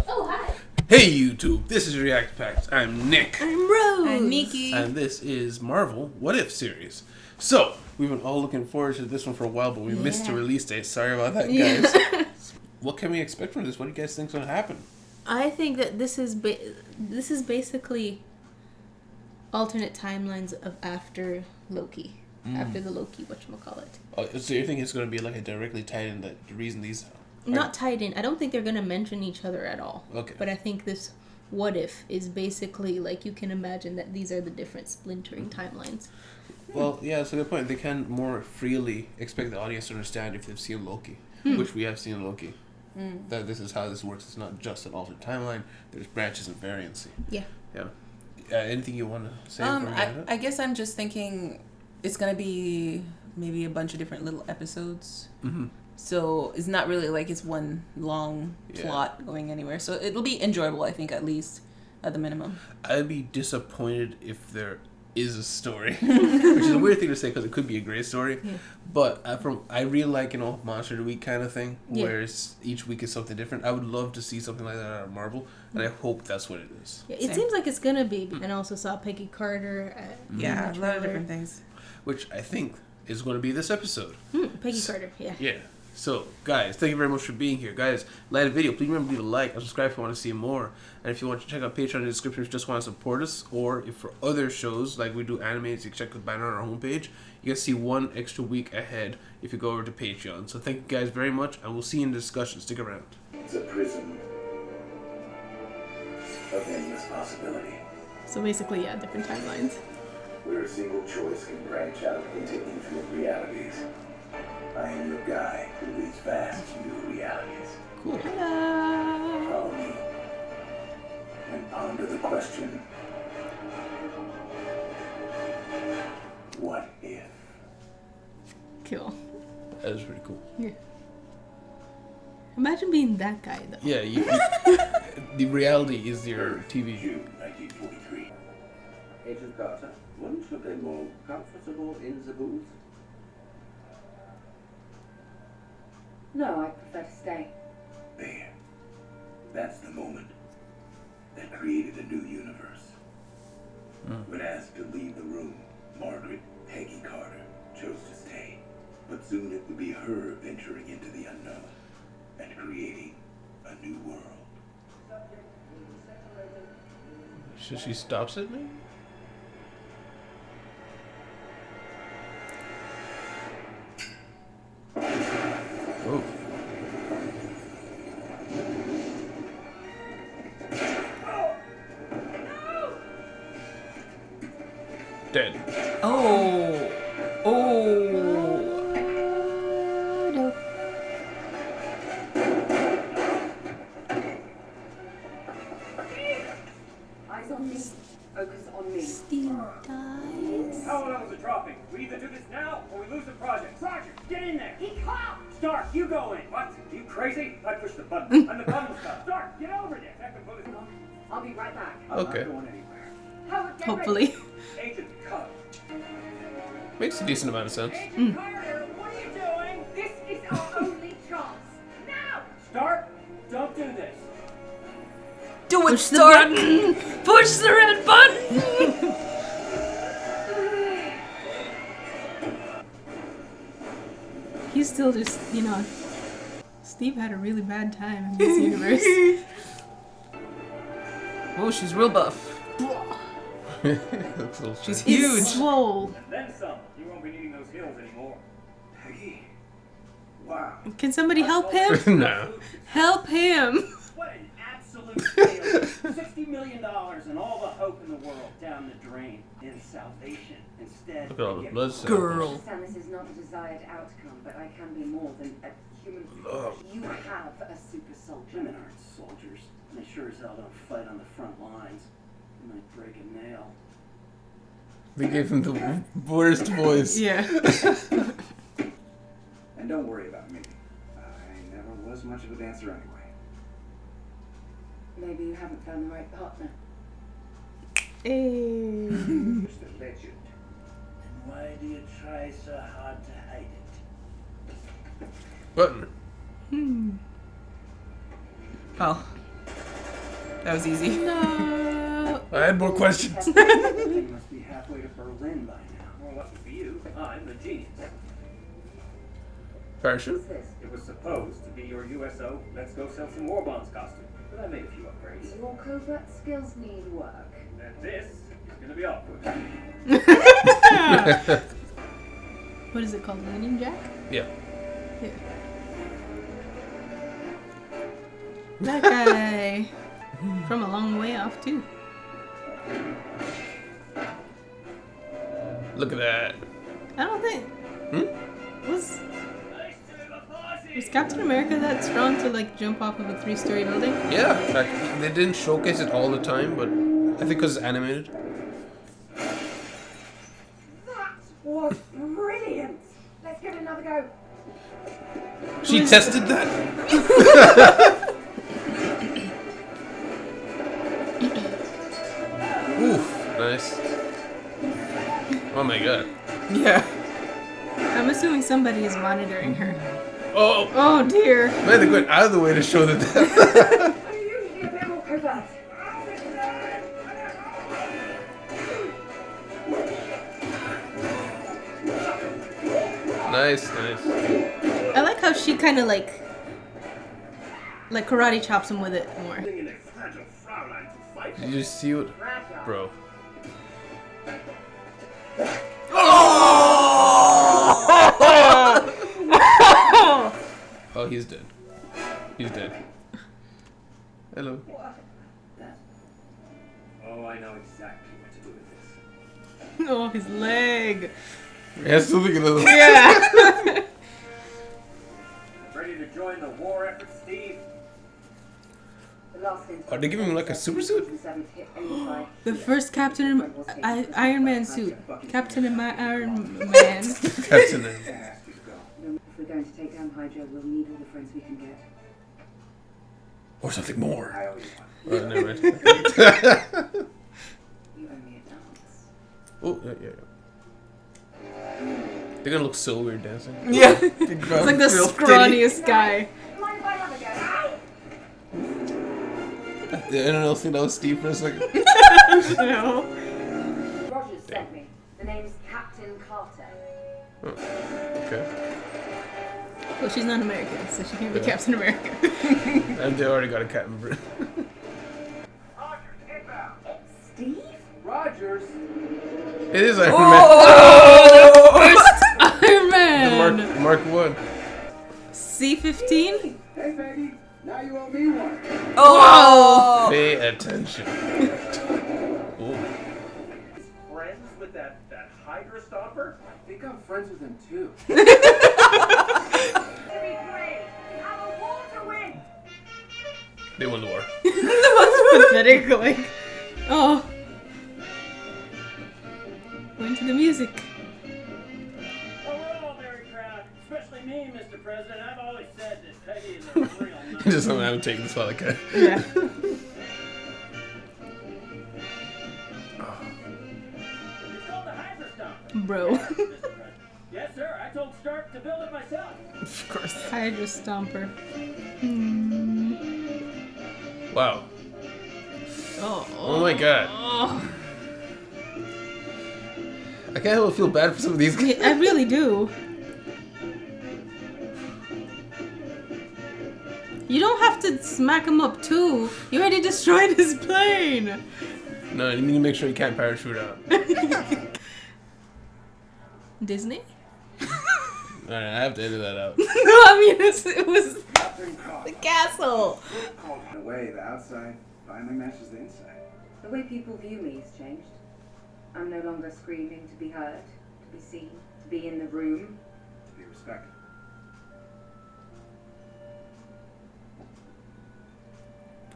Oh, hi. Hey YouTube, this is React Pact. I'm Nick. I'm Rose. I'm Nikki. And this is Marvel What If series. So, we've been all looking forward to this one for a while, but we missed the release date. Sorry about that, guys. What can we expect from this? What do you guys think is going to happen? I think that this is basically alternate timelines of after Loki. After the Loki, whatchamacallit. Oh, so you think it's going to be like a directly tied in the reason these... Not tied in. I don't think they're going to mention each other at all. Okay. But I think this what if is basically like you can imagine that these are the different splintering timelines. Well, yeah, that's a good point. They can more freely expect the audience to understand if they've seen Loki, which we have seen Loki. That this is how this works. It's not just an alternate timeline. There's branches and variancy. Yeah. Yeah. Anything you want to say? I guess I'm just thinking it's going to be maybe a bunch of different little episodes. Mm-hmm. So it's not really like it's one long plot going anywhere. So it'll be enjoyable, I think, at least at the minimum. I'd be disappointed if there is a story, which is a weird thing to say because it could be a great story. Yeah. But I really like, Monster of the Week kind of thing, where each week is something different. I would love to see something like that out of Marvel, and I hope that's what it is. Yeah, it seems like it's gonna be. And I also saw Peggy Carter. A lot of different things. Which I think is going to be this episode. Peggy Carter, yeah. Yeah. So, guys, thank you very much for being here. Guys, like the video. Please remember to leave a like and subscribe if you want to see more. And if you want to check out Patreon in the description if you just want to support us, or if for other shows, like we do animes, you can check the banner on our homepage. You can see one extra week ahead if you go over to Patreon. So thank you guys very much, and we'll see you in the discussion. Stick around. It's a prison of endless possibility, So basically, different timelines. where a single choice can branch out into infinite realities. I am your guy who leads vast new realities. Cool. Follow me and ponder the question: what if? Cool. That is pretty cool. Yeah. Imagine being that guy, though. Yeah, the reality is your TV. June 1943. Agent Carter, wouldn't you be more comfortable in the booth? No, I prefer to stay. There. That's the moment that created a new universe. When asked to leave the room, Margaret Peggy Carter chose to stay. But soon it would be her venturing into the unknown and creating a new world. Should she stops it, maybe? Oh. Dead. Oh. No. Eyes on me. Focus on me. Steve dies. Power levels are dropping. We either do this now or we lose the project. Roger, get in there. He can't. Stark, you go in. What? You crazy? I pushed the button. And the button's stuck. Stark, get over there. Check the bullet. I'll be right back. I'm Okay. not going anywhere. Howard, get Hopefully. Agent Carter. Makes a decent amount of sense. Agent Carter, what are you doing? ready. This is our only chance. Now! Stark, don't do this. Do it, Push the Stark! button. Push the red button! He's still just, Steve had a really bad time in this universe. Oh, she's real buff. Looks a little She's strange. huge. He's swole. And then some. You won't be needing those hills anymore. Peggy. Wow. Can somebody help him? No. Help him. What an absolute failure. $60 million and all the hope in the world down the drain in salvation. Instead, Look at all they the get blood caught. cells. Girl. Sam, this is not a desired outcome, but I can be more than a human. You have a super soldier. Women aren't soldiers, and they sure as hell don't fight on the front lines. They might break a nail. They gave him the worst voice. Yeah. And don't worry about me. I never was much of a dancer anyway. Maybe you haven't found the right partner. Hey. Just a legend. And why do you try so hard to hide it? Button. Oh. That was easy. No. I had more questions. You must be halfway to Berlin by now. Well, lucky for you, I'm the genius. Parachute? What's this? It was supposed to be your USO Let's Go Sell Some War Bonds costume, but I made a few upgrades. Your covert skills need work. And this is gonna be awkward. What is it called? Union Jack? Yeah. Yeah. That guy from a long way off too. Look at that. I don't think Hmm? was Captain America that strong to like jump off of a 3-story building? Yeah. Like, they didn't showcase it all the time, but I think because it's animated. That was brilliant. Let's give it another go. She tested that? Oof. Nice. Oh my god. Yeah. I'm assuming somebody is monitoring her. Oh, Oh dear. man, they went out of the way to show that. I usually a bit more covert. Nice. I like how she kind of like karate chops him with it more. Did you see what? Bro. Oh, he's dead. He's dead. Hello. Oh, I know exactly what to do with this. Oh, his leg. Yeah, still thinking of Yeah. Ready to join the war effort, Steve? Are they giving him like a super suit? The first Iron Man suit. Captain Iron Man. Captain. If we're going to take down Hydra, we'll need all the friends we can get. Or something more. I owe you one. Oh, never mind. You owe me a dance. Oh, yeah. They're gonna look so weird dancing. Yeah. It's like the scrawniest guy. Mind if I have a go? Did anyone else think that was Steve for a second? No. Rogers sent me. The name's Captain Carter. Oh, okay. Well, she's not American, so she can't be Captain America. And they already got a Captain Britain. Steve? Rogers. It is Iron Iron Man. Man. The Mark 1. C-15. Hey, Peggy, now you owe me one. Oh! Pay attention. Ooh. Friends with that Hydra stomper? I think I'm friends with him too. They won the war. That's pathetic. Like, oh. Going to the music. Well, we're all very proud, especially me, Mr. President. I've always said that Peggy is a real nut. Just something I would take this while I can. Yeah. It's called the Hydra stomper. Bro. Mr. President. Yes, sir. I told Stark to build it myself. Of course. Hydra Stomper. Wow. Oh. Oh my god. Oh. I can't help but feel bad for some of these guys. I really do. You don't have to smack him up too. You already destroyed his plane. No, you need to make sure you can't parachute out. Disney? Alright, I have to edit that out. No, I mean it was Captain Carter. the castle. In a way, the outside finally matches the inside. The way people view me has changed. I'm no longer screaming to be heard, to be seen, to be in the room. To be respected.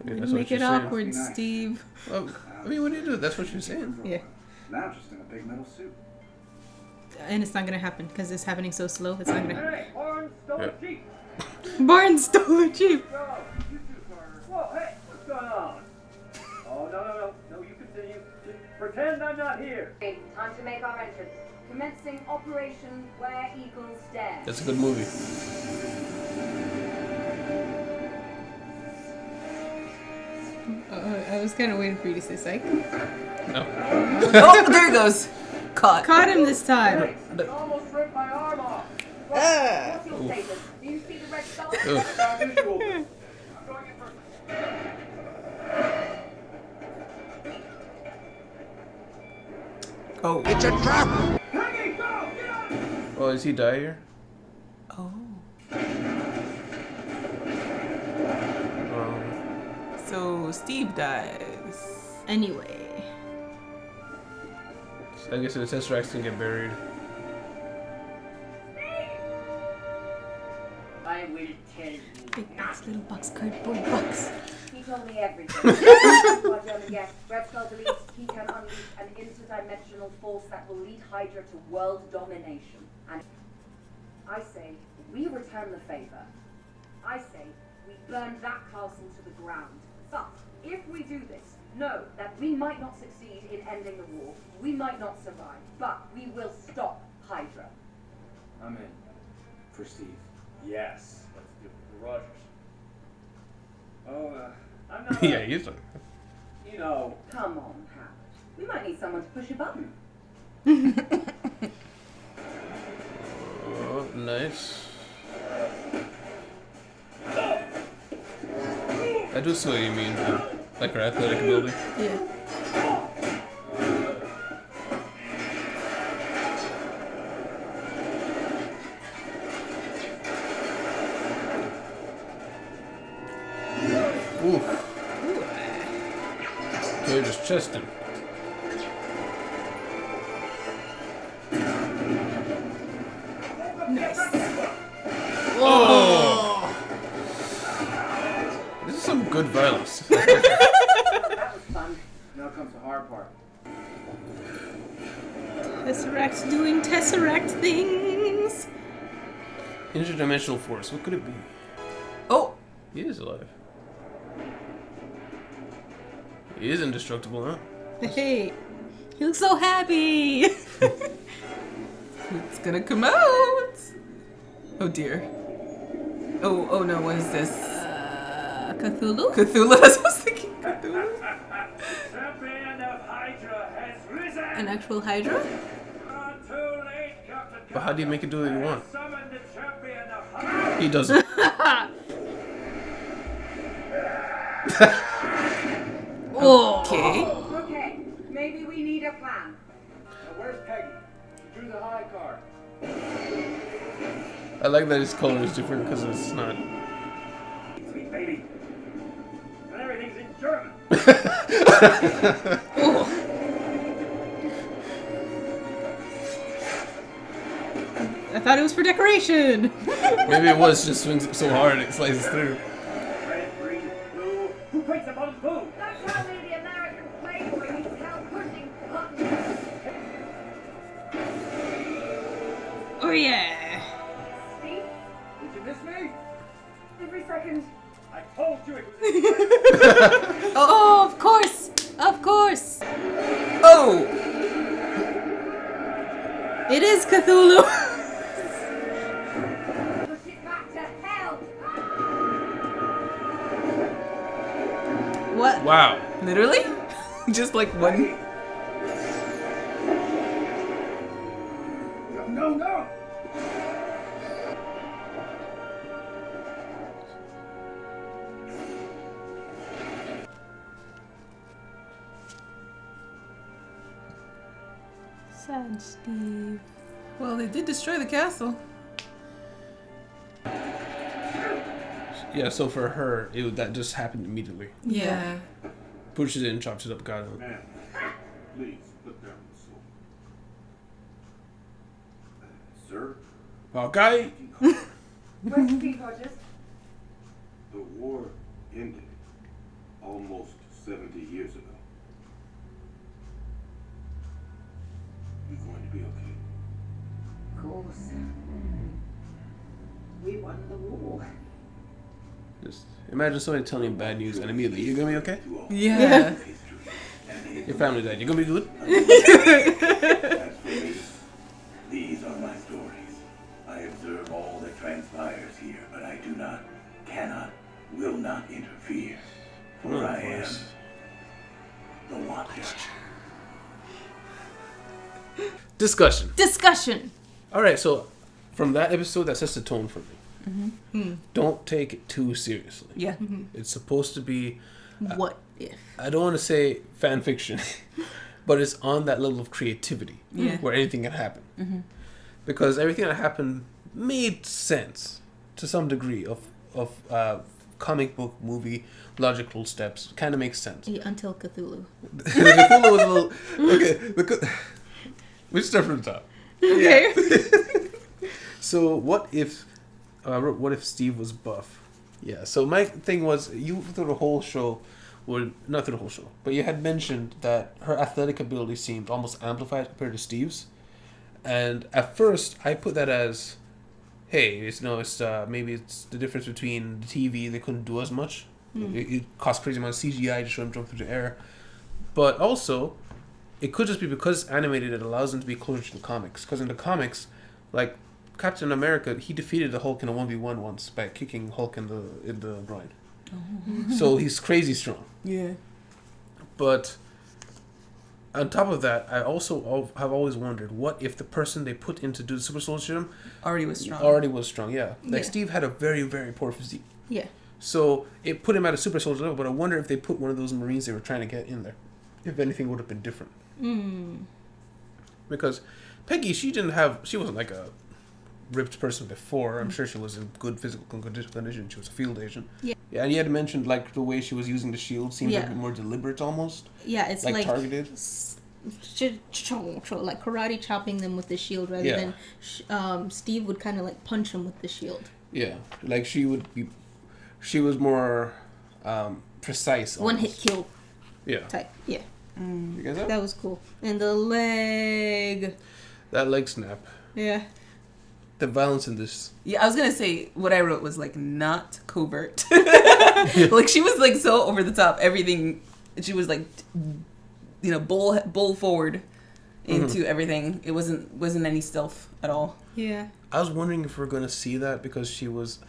Yeah, that's what Make you're it saying. awkward, Be nice. Steve. Well, I mean, what do you do? That's what you're saying. Yeah. Now just in a big metal suit. And it's not gonna happen because it's happening so slow. It's not gonna. Hey, Barnes, stole Yeah. a Jeep. Barnes stole a jeep. Go. You too, Carter. Whoa, hey, what's going on? Oh, no, you continue. Just pretend I'm not here. Time to make our entrance. Commencing Operation Where Eagles Dare. That's a good movie. I was kind of waiting for you to say psych. No. Oh, there he goes. Caught. Caught him this time. You almost ripped my arm off. What's your status? Do you see the red star? Ugh. Not visual. I'm going in for. Oh. Peggy, go! Get out! Oh, is he die here? Oh. Um, So Steve dies. Anyway. I guess the Tesseracts can get buried. I will tell you. Big box, little box, cardboard box. He told me everything. Our German guest, Red Skull believes he can unleash an interdimensional force that will lead Hydra to world domination. And I say, we return the favor. I say, we burn that castle to the ground. But if we do this, know that we might not succeed in ending the war. We might not survive, but we will stop Hydra. I'm in. For Steve. Yes. Let's do it for Rogers. Oh, I'm not. Yeah, he's like. You know. Come on, Howard. We might need someone to push a button. Oh, nice. I do see what you mean, man. Like her athletic ability. Yeah. Oof. Okay, just chest him. Oh! This is some good violence. That was fun. Now comes the hard part. Tesseract's doing Tesseract things. Interdimensional force. What could it be? Oh. He is alive. He is indestructible, huh? Hey, he looks so happy. It's gonna come out. Oh dear. Oh no, what is this? Cthulhu? Cthulhu? I was thinking Cthulhu. Champion of Hydra has risen. An actual Hydra? Not too late, Captain. But how do you make it do what you want? Summon the champion of Hydra. He doesn't. Okay. Okay, maybe we need a plan. Where's Peggy? She drew the high card. I like that his color is different because it's not. Sweet baby. And everything's in German. I thought it was for decoration. Maybe it was just swings it so hard it slices through. Red, green, blue. Who prints the bottom blue? Don't tell me the American Playboy needs help pushing buttons. Oh yeah. Steve, Did you miss me? every second. I told you it was. Oh, of course. Of course. Oh. It is Cthulhu. Push it back to hell. What? Wow. Literally? Just like one. No, no. Sad Steve. Well, they did destroy the castle. Yeah, so for her, that just happened immediately. Yeah. Pushes it and chops it up, got it. Man, please put down the sword. Sir, Okay. Where's Steve Rogers? the war ended almost 70 years ago. You're going to be okay. Of course. We won the war. Just imagine somebody telling you bad news and immediately, you're gonna be okay? You all Yeah. history and Your family died, you're gonna be good? As for me, these are my stories. I observe all that transpires here, but I do not, cannot, will not interfere. For Oh, I of am course. the Watcher. Discussion. All right, so from that episode, that sets the tone for me. Don't take it too seriously. Yeah. It's supposed to be. What if? I don't want to say fan fiction, but it's on that level of creativity where anything can happen. Because everything that happened made sense to some degree of comic book movie logical steps. Kind of makes sense. Yeah, until Cthulhu. Cthulhu was a little okay. We start from the top. Okay. So what if Steve was buff? Yeah. So my thing was you through the whole show, well, not through the whole show, but you had mentioned that her athletic ability seemed almost amplified compared to Steve's, and at first I put that as, hey, it's maybe it's the difference between the TV, they couldn't do as much. It cost crazy amount of CGI to show him jump through the air, but also it could just be because it's animated, it allows them to be closer to the comics. Because in the comics, like Captain America, he defeated the Hulk in a 1v1 once by kicking Hulk in the groin. So he's crazy strong. Yeah. But on top of that, I also have always wondered, what if the person they put in to do the super soldier serum Already was strong. yeah. Like Steve had a very, very poor physique. Yeah. So it put him at a super soldier level, but I wonder if they put one of those Marines they were trying to get in there, if anything would have been different. Because Peggy, she wasn't like a ripped person before. I'm sure she was in good physical condition. She was a field agent. Yeah. Yeah, and you had mentioned like the way she was using the shield seemed a bit more deliberate almost. Yeah, it's like targeted. Like karate chopping them with the shield rather than Steve would kind of like punch him with the shield. Yeah, like she was more precise. One hit kill. Yeah. Type. Yeah. You guys that was cool. And the leg. That leg snap. Yeah. The violence in this. Yeah, I was gonna say what I wrote was like not covert. Like she was like so over the top. Everything. She was like, bull forward into everything. It wasn't any stealth at all. Yeah. I was wondering if we're gonna see that because she was,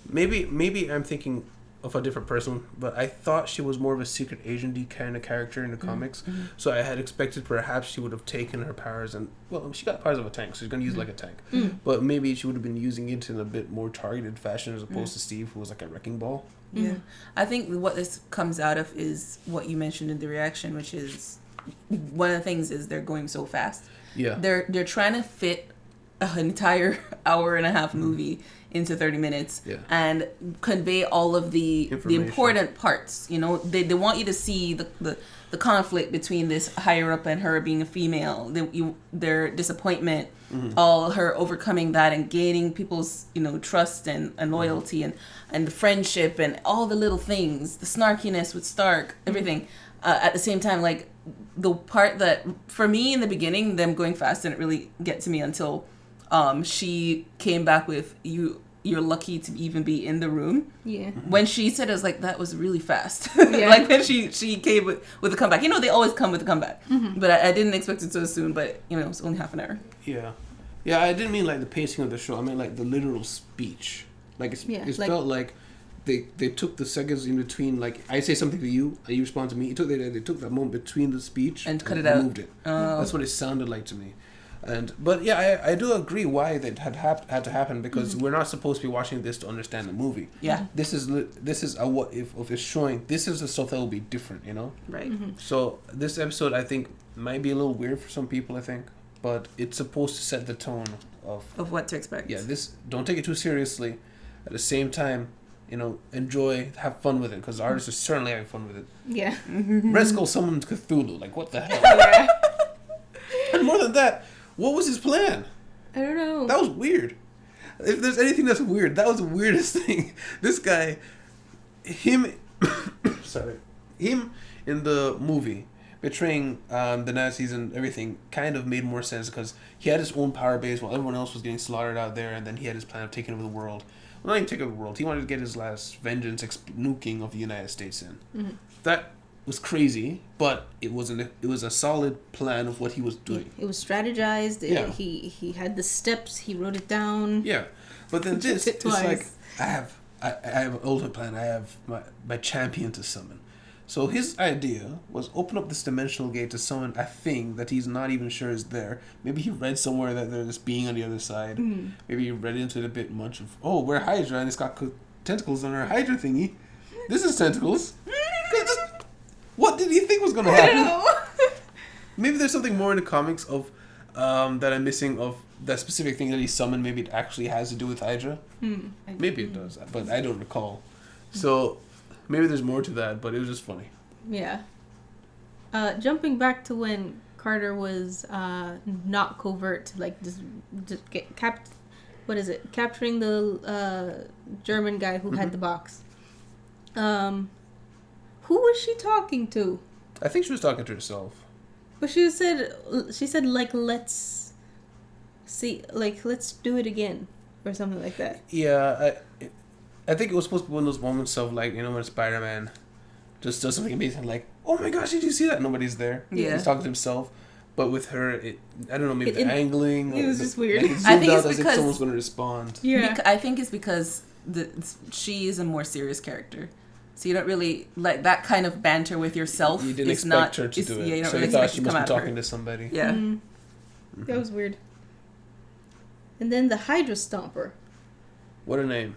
maybe I'm thinking of a different person, but I thought she was more of a secret agent-y kind of character in the comics. So I had expected perhaps she would have taken her powers and, well, she got powers of a tank, so she's going to use it like a tank. But maybe she would have been using it in a bit more targeted fashion as opposed to Steve, who was like a wrecking ball. Yeah. I think what this comes out of is what you mentioned in the reaction, which is one of the things is they're going so fast. Yeah. They're trying to fit an entire hour and a half movie into 30 minutes and convey all of the important parts. They want you to see the conflict between this higher up and her being a female, their disappointment, all her overcoming that and gaining people's trust and loyalty and the friendship and all the little things, the snarkiness with Stark, everything. At the same time, like the part that for me in the beginning, them going fast didn't really get to me until she came back with you're lucky to even be in the room. Yeah. When she said it, I was like, that was really fast. Yeah. Like when she came with a comeback. They always come with a comeback. But I didn't expect it so soon, but it was only half an hour. Yeah. Yeah, I didn't mean like the pacing of the show. I meant like the literal speech. Like it felt like they took the seconds in between, like I say something to you and you respond to me. They took that moment between the speech and cut it out. Moved it. That's what it sounded like to me. But yeah, I do agree why that had to happen because we're not supposed to be watching this to understand the movie. Yeah, this is a what if of it's showing. This is the stuff that will be different, Right. So this episode I think might be a little weird for some people. I think, but it's supposed to set the tone of what to expect. Yeah, don't take it too seriously. At the same time, enjoy, have fun with it because the artists are certainly having fun with it. Yeah. Red Skull summoned Cthulhu. Like what the hell? Yeah. And more than that. What was his plan? I don't know. That was weird. If there's anything that's weird, that was the weirdest thing. This guy, him in the movie, betraying the Nazis and everything kind of made more sense because he had his own power base while everyone else was getting slaughtered out there, and then he had his plan of taking over the world. Well, not even taking over the world. He wanted to get his last vengeance nuking of the United States in. That was crazy, but it was a solid plan of what he was doing. It was strategized. He had the steps. He wrote it down. Yeah, but then it's like I have an ultimate plan. I have my champion to summon. So his idea was open up this dimensional gate to summon a thing that he's not even sure is there. Maybe he read somewhere that there's this being on the other side. Maybe he read into it a bit much of, oh, we're Hydra and it's got tentacles on our Hydra thingy. This is tentacles. What did he think was going to happen? Maybe there's something more in the comics of that I'm missing of that specific thing that he summoned. Maybe it actually has to do with Hydra. Maybe it does, but I don't recall. So maybe there's more to that, but it was just funny. Yeah. Jumping back to when Carter was not covert, like just get capturing the German guy who had the box. Who was she talking to? I think she was talking to herself. But she said like let's do it again or something like that. Yeah, I think it was supposed to be one of those moments of like, you know, when Spider-Man just does something amazing, like, oh my gosh, did you see that? Nobody's there. Yeah. He's talking to himself. But with her, I don't know, maybe the angling. It was just weird. Like, I think it's it's as if someone's going to respond. Yeah. I think it's because she is a more serious character. So you don't really like that kind of banter with yourself. You didn't expect her to do it. Yeah, you don't so really you thought expect she it to must come be out of talking her. to somebody. Yeah. That was weird. And then the Hydra Stomper. What a name.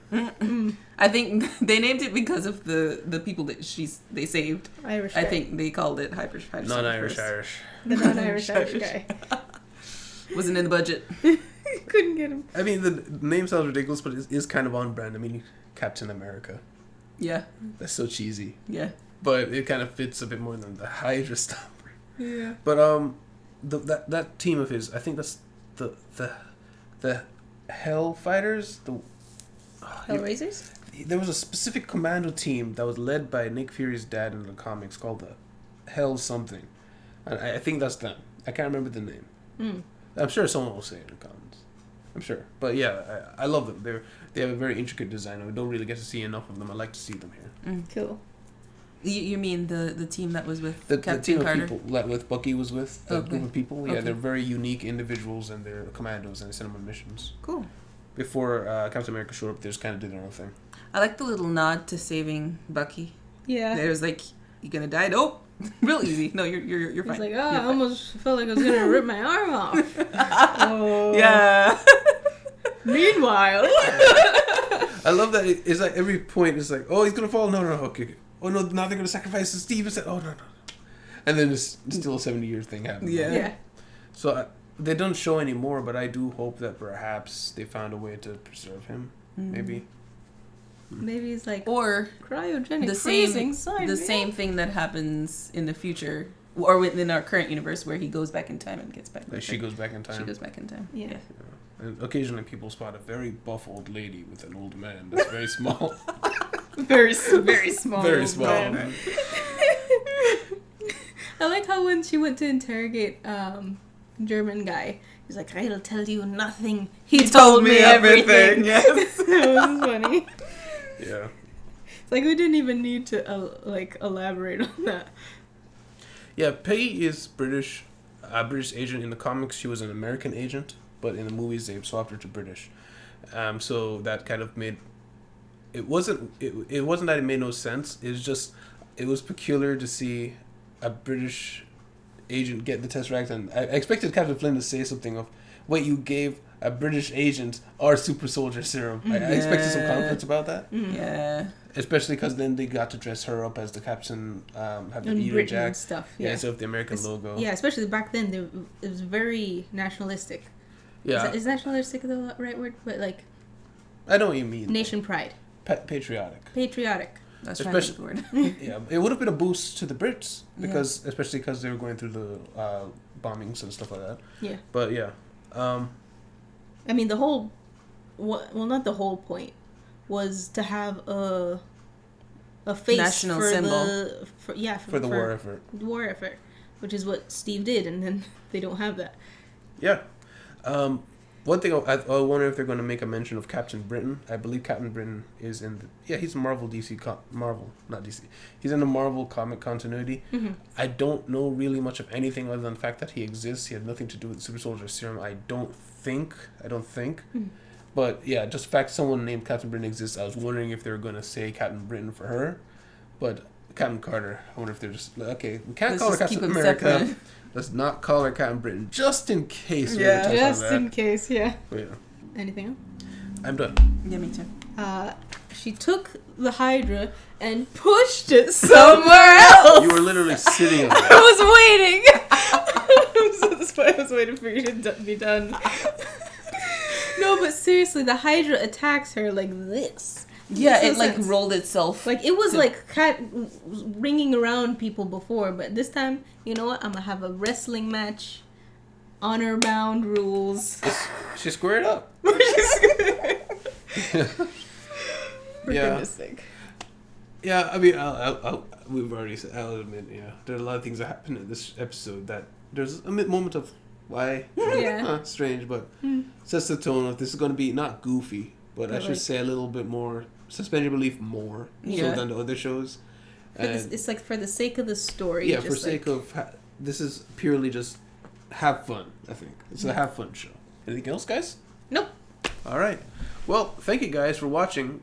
I think they named it because of the people that they saved. Irish I guy. think they called it Hyper. Non-Irish. The non-Irish guy. Wasn't in the budget. Couldn't get him. I mean, the name sounds ridiculous, but it is kind of on brand. I mean, Captain America. Yeah. That's so cheesy. Yeah. But it kind of fits a bit more than the Hydra Stomper. Yeah. But that team of his, I think that's the Hell Fighters. Hellraisers? There was a specific commando team that was led by Nick Fury's dad in the comics called the Hell something. And I think that's them. I can't remember the name. I'm sure someone will say it in the comments. I'm sure. But yeah, I love them. They have a very intricate design, and we don't really get to see enough of them. I like to see them here. Cool. You mean the team that was with The Captain team Carter? of people that with Bucky was with, the group of people. Yeah, Okay. they're very unique individuals, and they're commandos, and they send them on missions. Cool. Before Captain America showed up, they just kind of did their own thing. I like the little nod to saving Bucky. Yeah. There's like, you gonna die? Nope. Real easy. No, you're fine. He's like, You're I fine. almost felt like I was gonna rip my arm off. Oh. Yeah. Meanwhile. I love that it's like every point is like, oh, he's gonna fall. No, okay. Oh no, now they're gonna sacrifice Steve. It's like, oh no. And then it's still a 70-year thing happening. Yeah. So they don't show anymore, but I do hope that perhaps they found a way to preserve him. Maybe. Maybe he's like, Or cryogenic the freezing. Sign me same up. thing that happens in the future, or within our current universe, where he goes back in time and gets back. Like she goes back in time. She goes back in time. Yeah. And occasionally people spot a very buff old lady with an old man that's very small. Very small. Very small. man. I like how when she went to interrogate German guy, he's like, I'll tell you nothing. He told me everything. Yes. That was funny. Yeah. It's like we didn't even need to elaborate on that. Yeah, Peggy is British, a British agent. In the comics, she was an American agent, but in the movies, they swapped her to British. So that kind of made... It wasn't that it made no sense. It was peculiar to see a British agent get the Tesseract, and I expected Captain Flynn to say something of, wait, you gave a British agent our super soldier serum. I expected some confidence about that. Yeah. Especially because then they got to dress her up as the captain, have the And Eater Britain Jack and stuff. Yeah, Yeah. instead of the American logo. Yeah, especially back then, it was very nationalistic. Yeah, Is nationalistic the right word? But like I know what you mean. nation pride, Patriotic. patriotic. That's trying to use the word. Yeah, it would have been a boost to the Brits because, especially because they were going through the bombings and stuff like that. Yeah. But yeah, I mean, the whole, well, not the whole point, was to have a face National for symbol. for the war effort. war effort, which is what Steve did, and then they don't have that. Yeah. One thing I wonder if they're going to make a mention of Captain Britain. I believe Captain Britain is in he's Marvel not DC. He's in the Marvel comic continuity. Mm-hmm. I don't know really much of anything other than the fact that he exists. He had nothing to do with Super Soldier Serum. I don't think. Mm-hmm. But yeah, just the fact someone named Captain Britain exists, I was wondering if they were going to say Captain Britain for her. But Captain Carter. I wonder if they're just okay. We can't Let's call her just keep Captain them America. separate. Let's not call her Captain Britain, just in case. We Yeah. ever touch Just on that. in case, yeah. But yeah, Anything else? I'm done. Yeah, me too. She took the Hydra and pushed it somewhere else. You were literally sitting on I it. was waiting. That's why I was waiting for you to be done. No, but seriously, the Hydra attacks her like this. Yeah, Makes it no like sense. rolled itself. Like it was like ringing around people before, but this time, you know what? I'm gonna have a wrestling match. Honor bound rules. She squared up. For goodness sake. Yeah, I mean, we've already said, I'll admit, yeah, there are a lot of things that happen in this episode that there's a moment of why, Yeah. strange, but sets the tone of this is going to be not goofy, but I should say a little bit more, suspend your belief more so than the other shows. It's like for the sake of the story. Yeah, just for sake of, this is purely just have fun, I think. It's a have fun show. Anything else, guys? Nope. All right. Well, thank you guys for watching.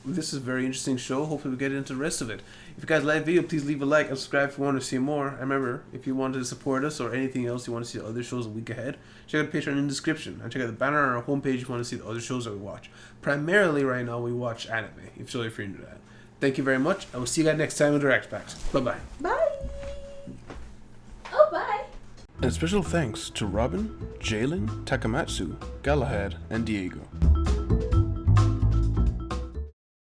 This is a very interesting show. Hopefully we get into the rest of it. If you guys like the video, please leave a like and subscribe if you want to see more. And remember, if you want to support us or anything else, you want to see the other shows a week ahead, check out the Patreon in the description. And check out the banner on our homepage if you want to see the other shows that we watch. Primarily right now we watch anime, if you're into that. Thank you very much. I will see you guys next time with Direct Packs. Bye-bye. Bye. Oh, bye. And special thanks to Robin, Jalen, Takamatsu, Galahad, and Diego.